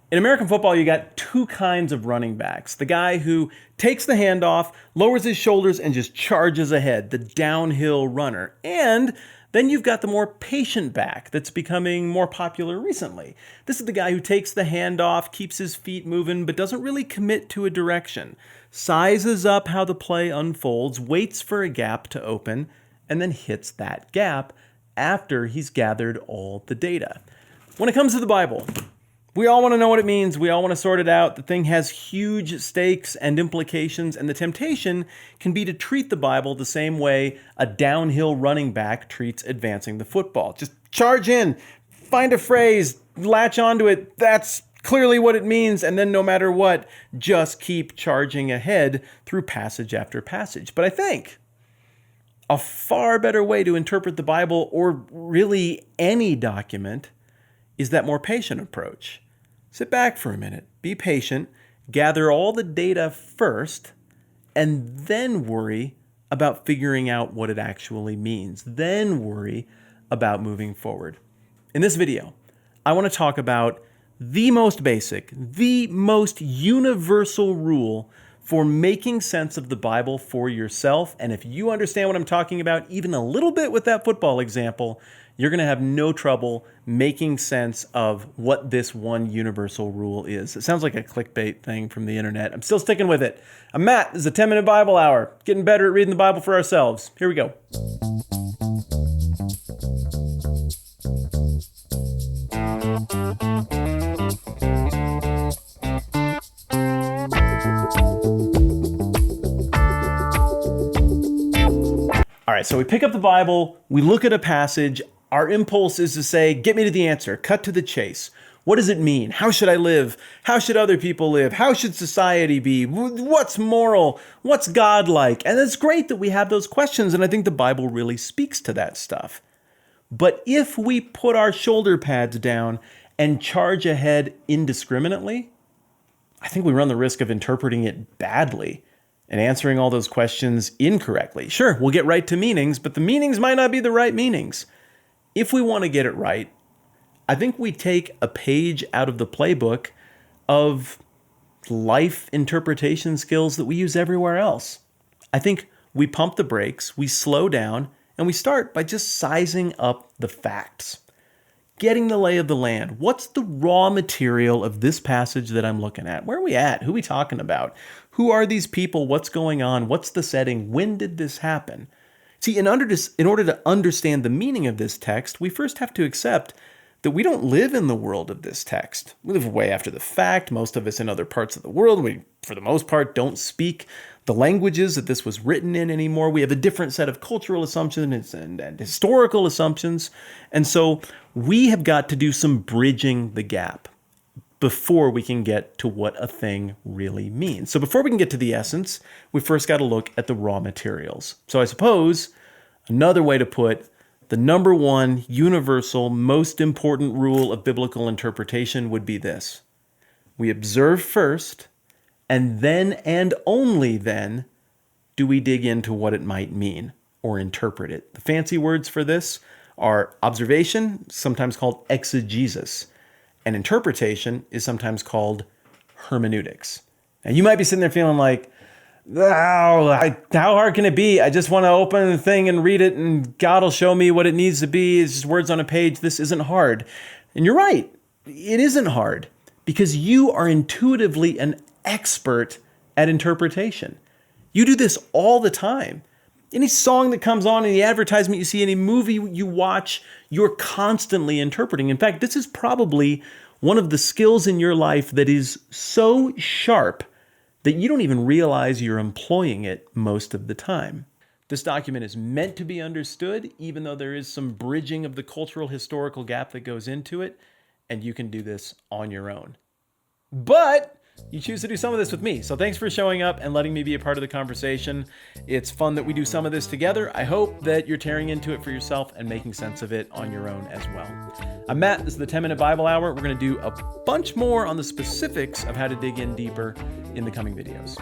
In American football, you got two kinds of running backs. The guy who takes the handoff, lowers his shoulders, and just charges ahead, the downhill runner. And then you've got the more patient back that's becoming more popular recently. This is the guy who takes the handoff, keeps his feet moving, but doesn't really commit to a direction, sizes up how the play unfolds, waits for a gap to open, and then hits that gap after he's gathered all the data. When it comes to the Bible, we all want to know what it means. We all want to sort it out. The thing has huge stakes and implications, and the temptation can be to treat the Bible the same way a downhill running back treats advancing the football. Just charge in, find a phrase, latch onto it. That's clearly what it means, and then no matter what, just keep charging ahead through passage after passage. But I think a far better way to interpret the Bible, or really any document, is that more patient approach. Sit back for a minute, be patient, gather all the data first, and then worry about figuring out what it actually means. Then worry about moving forward. In this video, I want to talk about the most basic, the most universal rule for making sense of the Bible for yourself. And if you understand what I'm talking about even a little bit with that football example, you're going to have no trouble making sense of what this one universal rule is. It sounds like a clickbait thing from the internet. I'm still sticking with it. I'm Matt. This is a 10-minute Bible hour. Getting better at reading the Bible for ourselves. Here we go. All right, so we pick up the Bible, we look at a passage. Our impulse is to say, get me to the answer, cut to the chase. What does it mean? How should I live? How should other people live? How should society be? What's moral? What's God like? And it's great that we have those questions, and I think the Bible really speaks to that stuff. But if we put our shoulder pads down and charge ahead indiscriminately, I think we run the risk of interpreting it badly and answering all those questions incorrectly. Sure, we'll get right to meanings, but the meanings might not be the right meanings. If we want to get it right, I think we take a page out of the playbook of life interpretation skills that we use everywhere else. I think we pump the brakes, we slow down, and we start by just sizing up the facts. Getting the lay of the land. What's the raw material of this passage that I'm looking at? Where are we at? Who are we talking about? Who are these people? What's going on? What's the setting? When did this happen? See, in order to understand the meaning of this text, we first have to accept that we don't live in the world of this text. We live way after the fact. Most of us in other parts of the world, we, for the most part, don't speak the languages that this was written in anymore. We have a different set of cultural assumptions and historical assumptions. And so we have got to do some bridging the gap before we can get to what a thing really means. So before we can get to the essence, we first got to look at the raw materials. So I suppose another way to put the number one universal, most important rule of biblical interpretation would be this. We observe first, and then and only then do we dig into what it might mean or interpret it. The fancy words for this are observation, sometimes called exegesis, and interpretation is sometimes called hermeneutics. Now you might be sitting there feeling like, how hard can it be? I just want to open the thing and read it and God will show me what it needs to be. It's just words on a page. This isn't hard. And you're right. It isn't hard because you are intuitively an expert at interpretation. You do this all the time. Any song that comes on, any advertisement you see, any movie you watch, you're constantly interpreting. In fact, this is probably one of the skills in your life that is so sharp that you don't even realize you're employing it most of the time. This document is meant to be understood, even though there is some bridging of the cultural historical gap that goes into it, and you can do this on your own. But you choose to do some of this with me. So thanks for showing up and letting me be a part of the conversation. It's fun that we do some of this together. I hope that you're tearing into it for yourself and making sense of it on your own as well. I'm Matt. This is the 10-minute Bible Hour. We're going to do a bunch more on the specifics of how to dig in deeper in the coming videos.